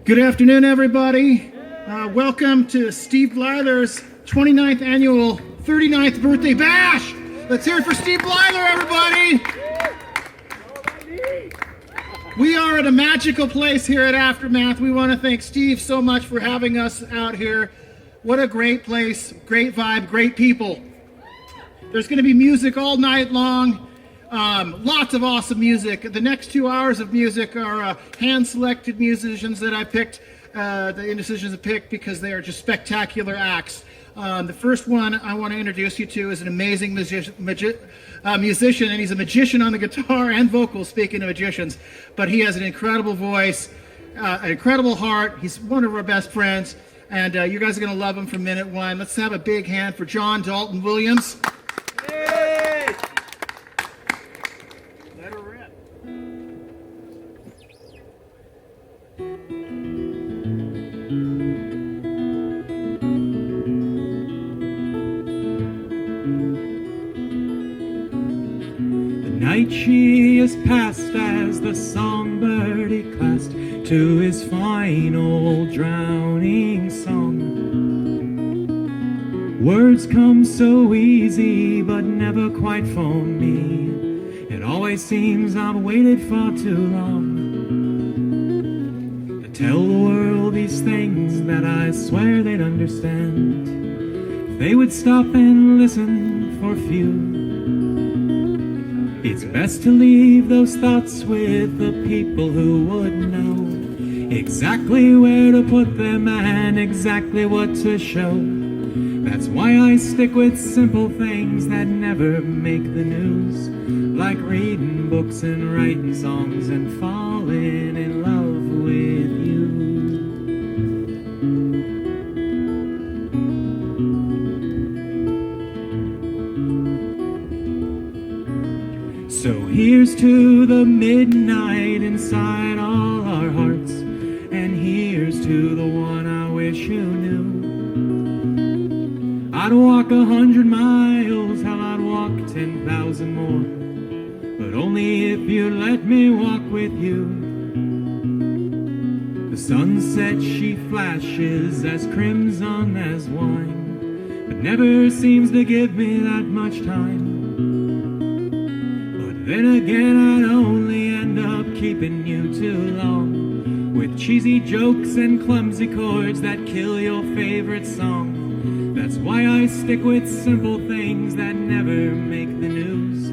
Good afternoon, everybody. Welcome to Steve Blyther's 29th annual 39th birthday bash. Let's hear it for Steve Blyther, everybody. We are at a magical place here at Aftermath. We want to thank Steve so much for having us out here. What a great place, great vibe, great people. There's going to be music all night long. Lots of awesome music. The next 2 hours of music are hand-selected musicians that I picked, the musicians have picked because they are just spectacular acts. The first one I want to introduce you to is an amazing musician, and he's a magician on the guitar and vocals, speaking of magicians. But he has an incredible voice, an incredible heart. He's one of our best friends, and you guys are going to love him from minute one. Let's have a big hand for Dalton Williams. Night she is past as the songbird he clasped to his final drowning song. Words come so easy but never quite for me. It always seems I've waited far too long to tell the world these things that I swear they'd understand if they would stop and listen for a few. It's best to leave those thoughts with the people who would know exactly where to put them and exactly what to show. That's why I stick with simple things that never make the news, like reading books and writing songs and falling in love with you. So here's to the midnight inside all our hearts, and here's to the one I wish you knew. I'd walk 100 miles, hell, I'd walk 10,000 more, but only if you let me walk with you. The sunset she flashes as crimson as wine, but never seems to give me that much time. Then again, I'd only end up keeping you too long, with cheesy jokes and clumsy chords that kill your favorite song. That's why I stick with simple things that never make the news,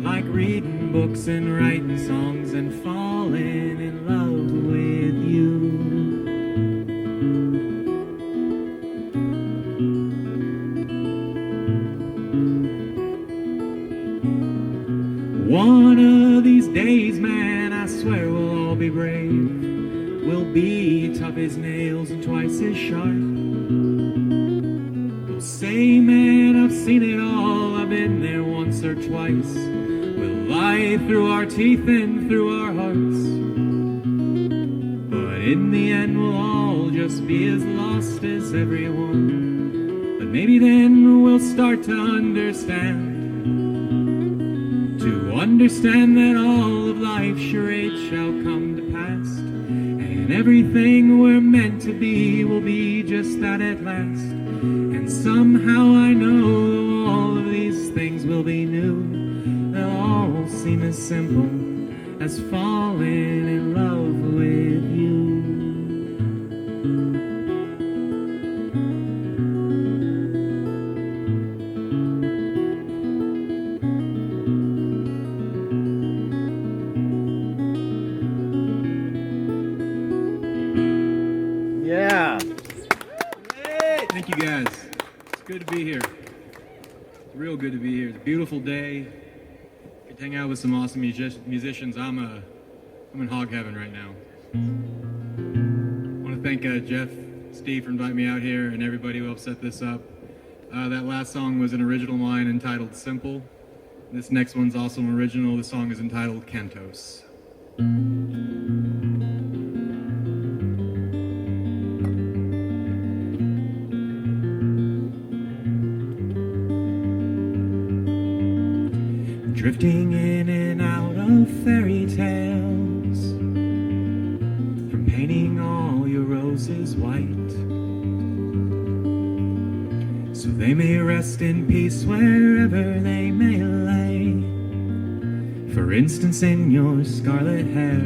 like reading books and writing songs and falling in love with you. One of these days, man, I swear we'll all be brave. We'll be tough as nails and twice as sharp. We'll say, man, I've seen it all, I've been there once or twice. We'll lie through our teeth and through our hearts, but in the end we'll all just be as lost as everyone. But maybe then we'll start to understand that all of life's charade shall come to pass, and everything we're meant to be will be just that at last. And somehow I know all of these things will be new. They'll all seem as simple as falling in love with you. Thank you guys. It's good to be here. It's real good to be here. It's a beautiful day. Get to hang out with some awesome musicians. I'm in hog heaven right now. I want to thank Jeff, Steve for inviting me out here, and everybody who helped set this up. That last song was an original of mine entitled Simple. This next one's also an original. The song is entitled Cantos. Drifting in and out of fairy tales, from painting they may rest in peace wherever they may lay. For instance, in your scarlet hair.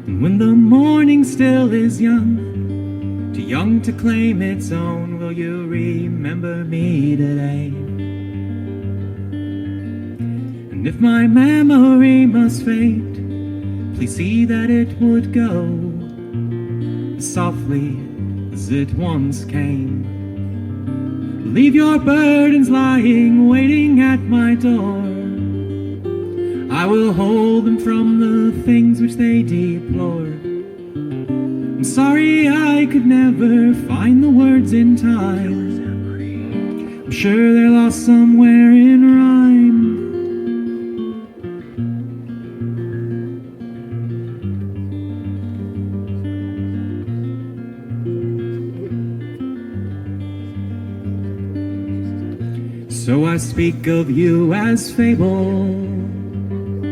And when the morning still is young, too young to claim its own, will you remember me today? And if my memory must fade, please see that it would go as softly as it once came. Leave your burdens lying, waiting at my door. I will hold them from the things which they deplore. I'm sorry I could never find the words in time. I'm sure they're lost somewhere in rhyme. So I speak of you as fable, a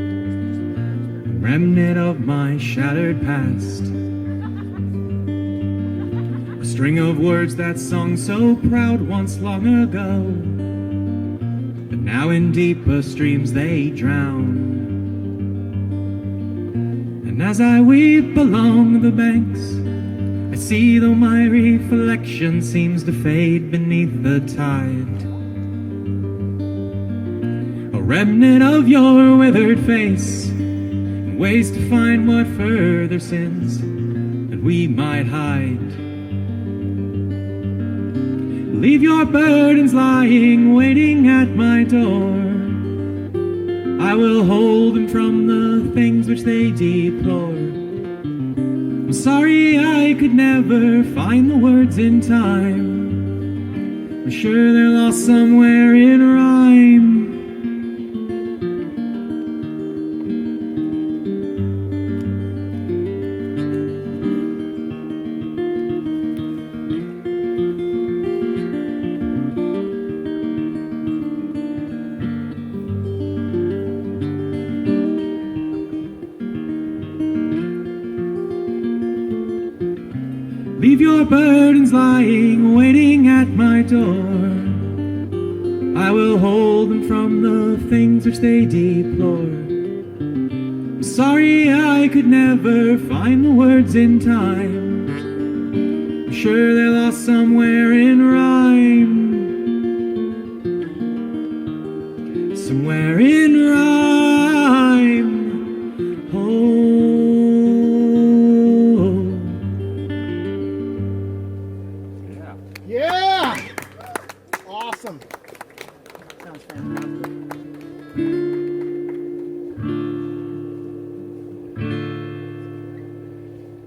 remnant of my shattered past, a string of words that sung so proud once long ago, but now in deeper streams they drown. And as I weep along the banks, I see though my reflection seems to fade beneath the tide, remnant of your withered face, and ways to find what further sins that we might hide. Leave your burdens lying, waiting at my door. I will hold them from the things which they deplore. I'm sorry I could never find the words in time. I'm sure they're lost somewhere in rhyme. Leave your burdens lying, waiting at my door. I will hold them from the things which they deplore. I'm sorry I could never find the words in time. I'm sure they're lost somewhere in rhyme. Somewhere in rhyme. Oh. Yeah! Awesome. Sounds fantastic.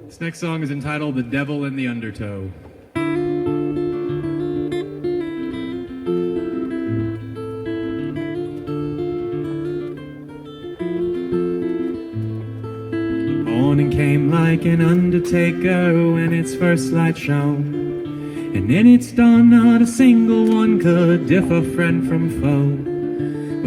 This next song is entitled The Devil in the Undertow. Morning came like an undertaker when its first light shone, and in its dawn not a single one could differ friend from foe.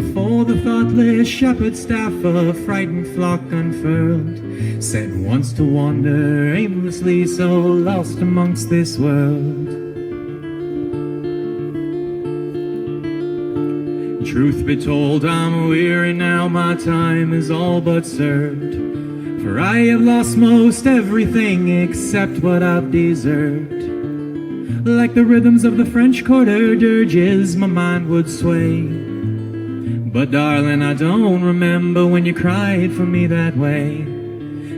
Before the thoughtless shepherd's staff a frightened flock unfurled, set once to wander aimlessly, so lost amongst this world. Truth be told, I'm weary now, my time is all but served, for I have lost most everything except what I've deserved. Like the rhythms of the French quarter dirges, my mind would sway. But darling, I don't remember when you cried for me that way.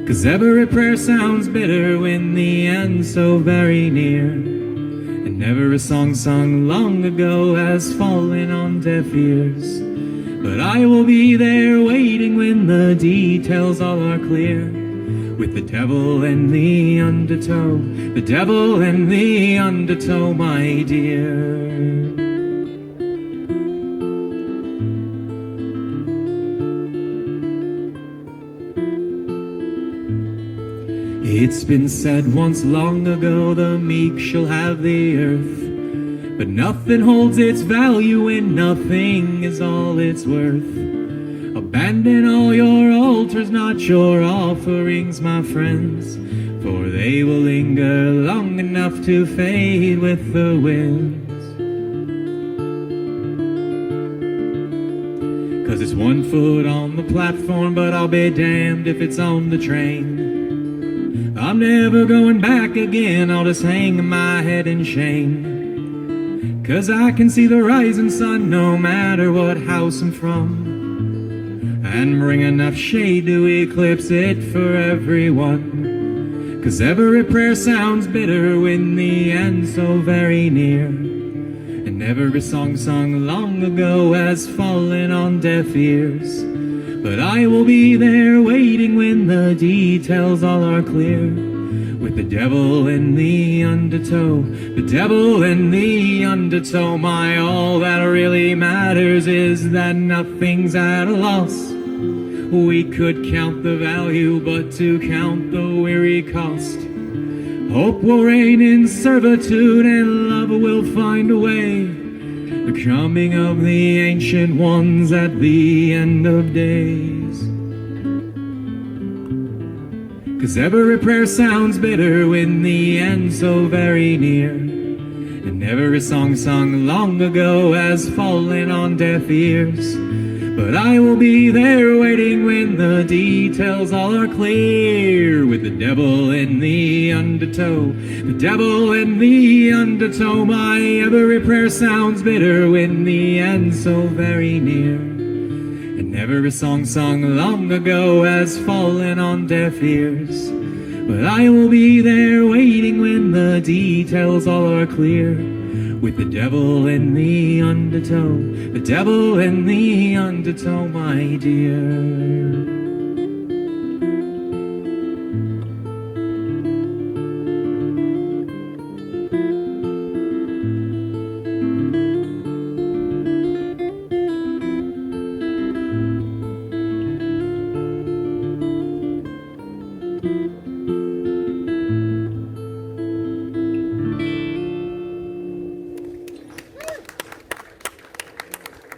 'Cause every prayer sounds bitter when the end's so very near, and never a song sung long ago has fallen on deaf ears. But I will be there waiting when the details all are clear, with the devil and the undertow, the devil and the undertow, my dear. It's been said once long ago, the meek shall have the earth, but nothing holds its value when nothing is all it's worth. Abandon Abandon all your altars, not your offerings, my friends, for they will linger long enough to fade with the winds. 'Cause it's 1 foot on the platform, but I'll be damned if it's on the train. I'm never going back again, I'll just hang my head in shame. 'Cause I can see the rising sun no matter what house I'm from, and bring enough shade to eclipse it for everyone. 'Cause every prayer sounds bitter when the end's so very near, and every song sung long ago has fallen on deaf ears. But I will be there waiting when the details all are clear, with the devil in the undertow, the devil in the undertow. My, all that really matters is that nothing's at a loss. We could count the value, but to count the weary cost. Hope will reign in servitude, and love will find a way. The coming of the ancient ones at the end of days. 'Cause every prayer sounds bitter when the end's so very near, and every song sung long ago has fallen on deaf ears. But I will be there waiting when the details all are clear, with the devil in the undertow, the devil in the undertow. My every prayer sounds bitter when the end's so very near, and every song sung long ago has fallen on deaf ears. But I will be there waiting when the details all are clear, with the devil in the undertow, the devil in the undertow, my dear.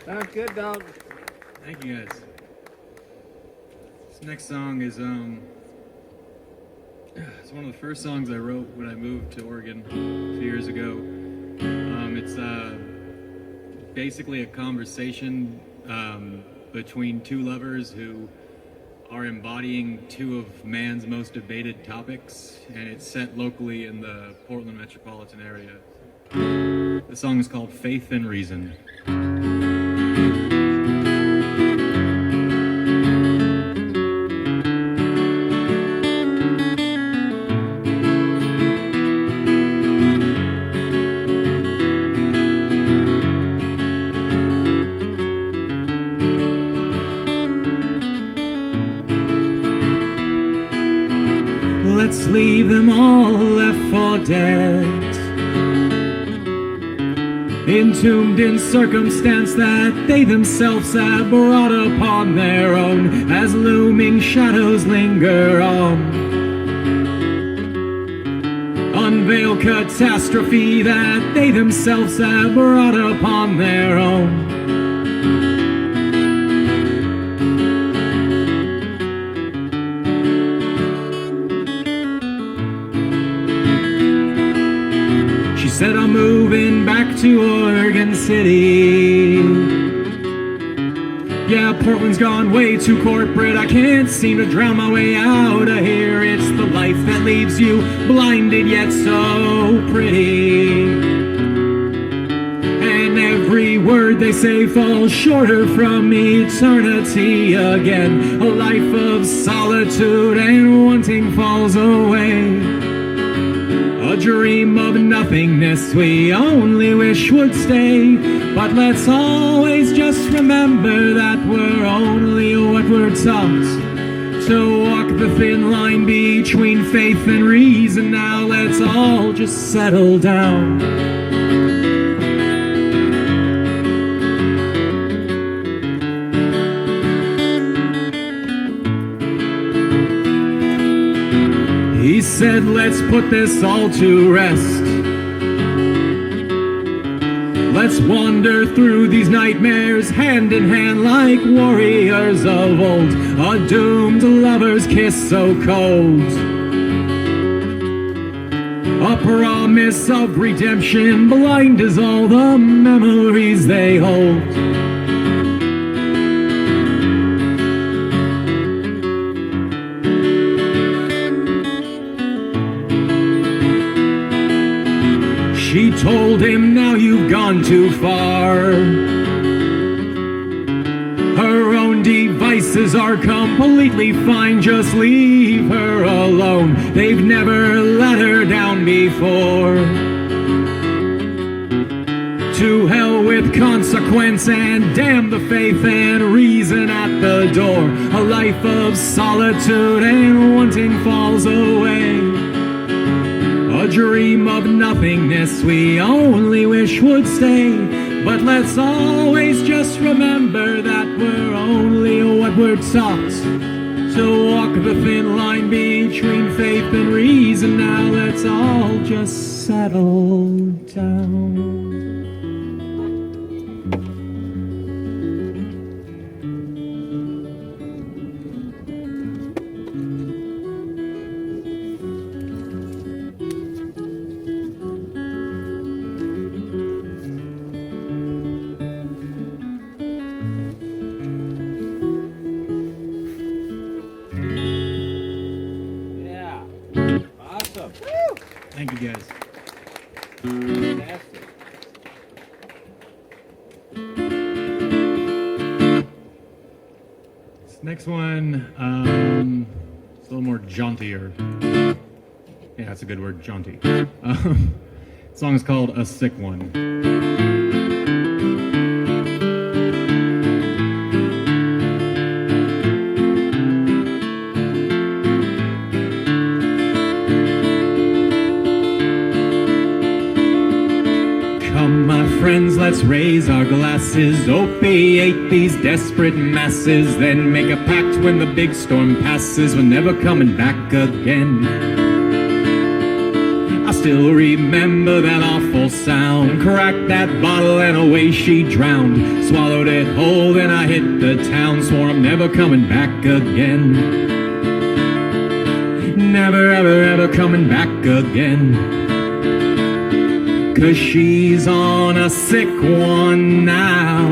Sounds good, dog. Thank you, guys. This next song is it's one of the first songs I wrote when I moved to Oregon 2 years ago. It's basically a conversation between two lovers who are embodying two of man's most debated topics, and it's set locally in the Portland metropolitan area. The song is called Faith and Reason. Let's leave them all left for dead, entombed in circumstance that they themselves have brought upon their own, as looming shadows linger on. Unveil catastrophe that they themselves have brought upon their own. Said I'm moving back to Oregon City. Yeah, Portland's gone way too corporate. I can't seem to drown my way out of here. It's the life that leaves you blinded yet so pretty. And every word they say falls shorter from eternity again. A life of solitude and wanting falls away. A dream of nothingness we only wish would stay. But let's always just remember that we're only what we're taught, to walk the thin line between faith and reason. Now let's all just settle down. He said, let's put this all to rest. Let's wander through these nightmares hand in hand like warriors of old, a doomed lover's kiss so cold, a promise of redemption blind as all the memories they hold. She told him, now you've gone too far. Her own devices are completely fine, just leave her alone. They've never let her down before. To hell with consequence and damn the faith and reason at the door. A life of solitude and wanting falls away. A dream of nothingness we only wish would stay. But let's always just remember that we're only what we're taught. So walk the thin line between faith and reason. Now let's all just settle down. Thank you, guys. Fantastic. This next one, it's a little more jauntier. Yeah, that's a good word, jaunty. The song is called A Sick One. Friends, let's raise our glasses, opiate these desperate masses, then make a pact when the big storm passes, we're never coming back again. I still remember that awful sound, cracked that bottle and away she drowned, swallowed it whole, then I hit the town, swore I'm never coming back again. Never, ever, ever coming back again. 'Cause she's on a sick one now.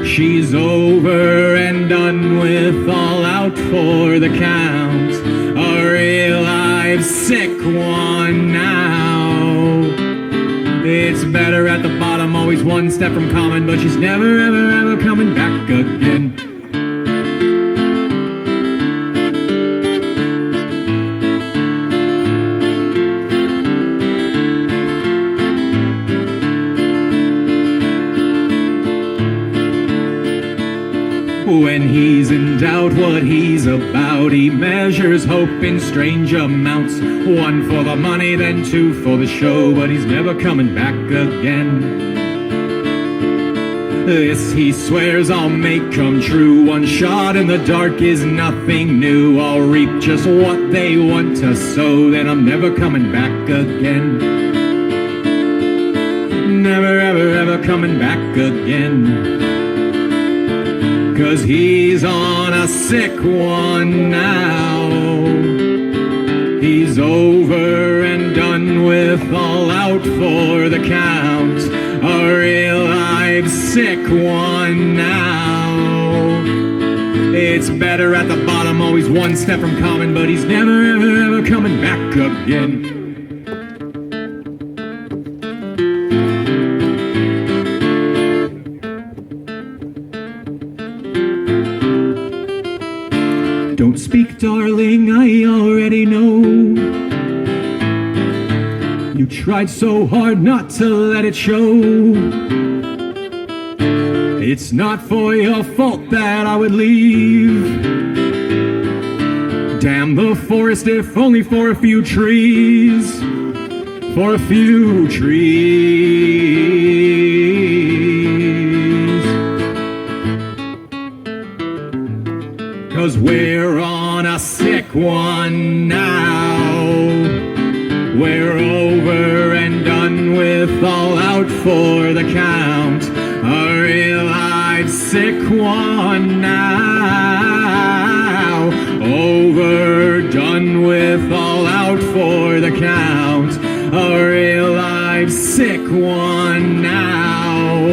She's over and done with, all out for the count. A real live sick one now. It's better at the bottom, always one step from common, but she's never, ever, ever coming back again. When he's in doubt what he's about, he measures hope in strange amounts. One for the money, then two for the show, but he's never coming back again. This he swears I'll make come true. One shot in the dark is nothing new. I'll reap just what they want to sow, then I'm never coming back again. Never, ever, ever coming back again. 'Cause he's on a sick one now. He's over and done with, all out for the count. A real live sick one now. It's better at the bottom, always one step from common, but he's never, ever, ever coming back again. Don't speak, darling, I already know. You tried so hard not to let it show. It's not for your fault that I would leave. Damn the forest, if only for a few trees. For a few trees. 'Cause we're on a sick one now. We're over and done done with all out for the count, a real live sick one now. Overdone with all out for the count, a real live sick one now.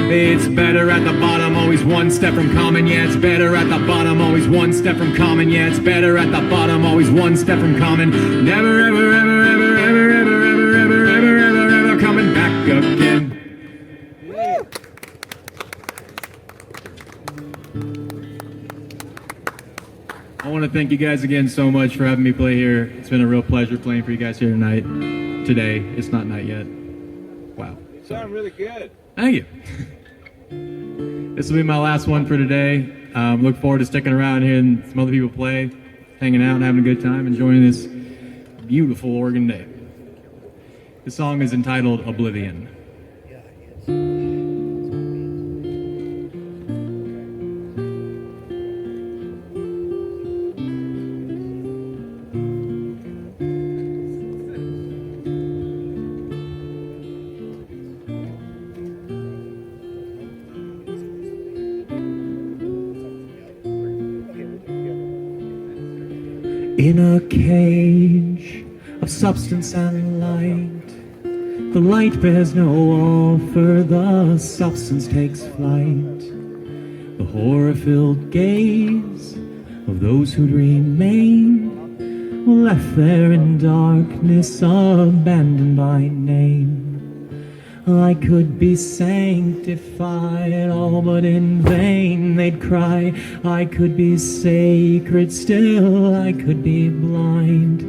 It's better at the bottom, always one step from common. Yeah, it's better at the bottom, always one step from common. Yeah, it's better at the bottom, always one step from common. Never, ever, ever, ever, ever, ever, ever, ever, ever, ever, ever coming back again. I want to thank you guys again so much for having me play here. It's been a real pleasure playing for you guys here tonight. Today. It's not night yet. Wow. You sound really good. Thank you. This will be my last one for today. Look forward to sticking around here and some other people play, hanging out and having a good time, enjoying this beautiful organ day. This song is entitled Oblivion. In a cage of substance and light, the light bears no offer, the substance takes flight. The horror-filled gaze of those who'd remain were left there in darkness, abandoned by name. I could be sanctified, all but in vain they'd cry. I could be sacred, still I could be blind.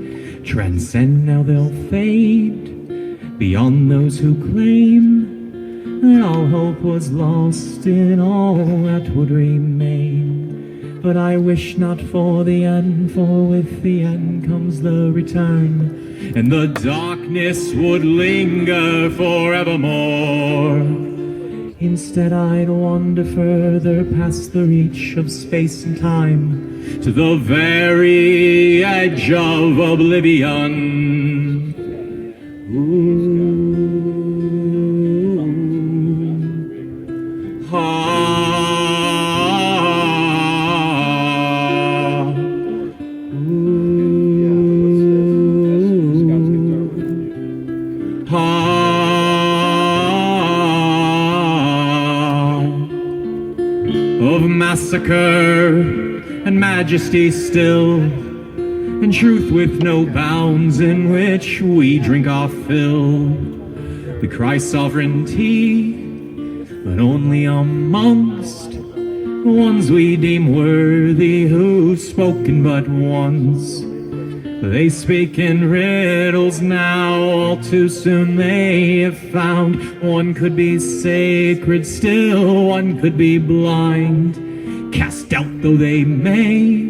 Transcend, now they'll fade, beyond those who claim that all hope was lost in all that would remain. But I wish not for the end, for with the end comes the return, and the darkness would linger forevermore. Instead I'd wander further past the reach of space and time, to the very edge of oblivion. Ooh. Of massacre and majesty still, and truth with no bounds in which we drink our fill. We cry sovereignty, but only amongst the ones we deem worthy, who've spoken but once. They speak in riddles now, all too soon they have found. One could be sacred still, one could be blind. Cast out though they may,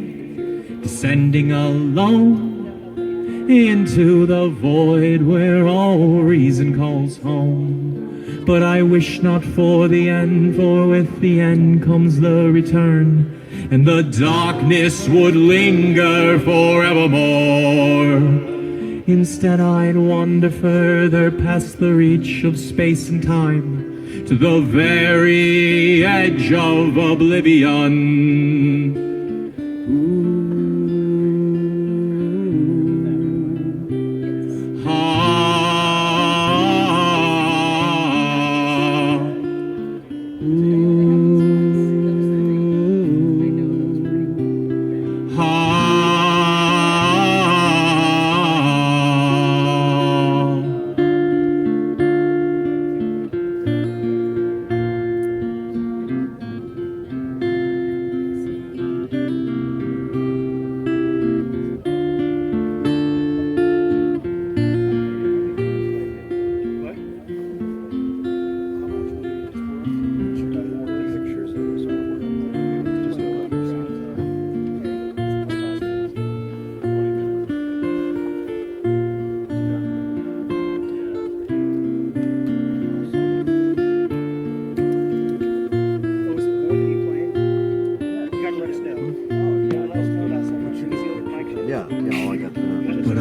descending alone into the void where all reason calls home. But I wish not for the end, for with the end comes the return, and the darkness would linger forevermore. Instead I'd wander further past the reach of space and time, to the very edge of oblivion.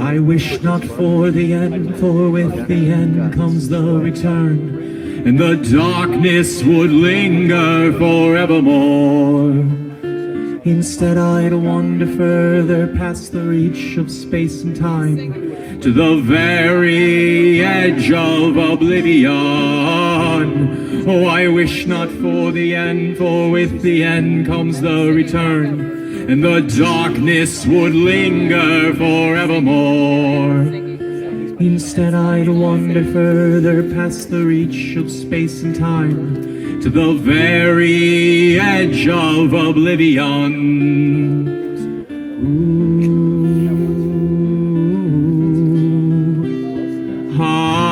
I wish not for the end, for with the end comes the return, and the darkness would linger forevermore. Instead I'd wander further past the reach of space and time, to the very edge of oblivion. Oh, I wish not for the end, for with the end comes the return, and the darkness would linger forevermore. Instead I'd wander further past the reach of space and time, to the very edge of oblivion. Ooh. Ah.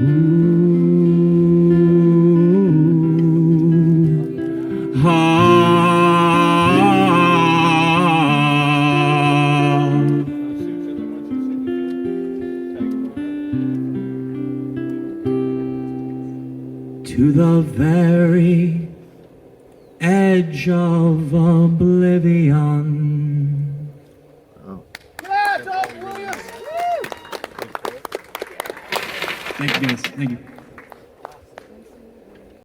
Ooh. Ah. To the very edge of oblivion. Yeah, Dalton Williams! Thank you, guys. Thank you.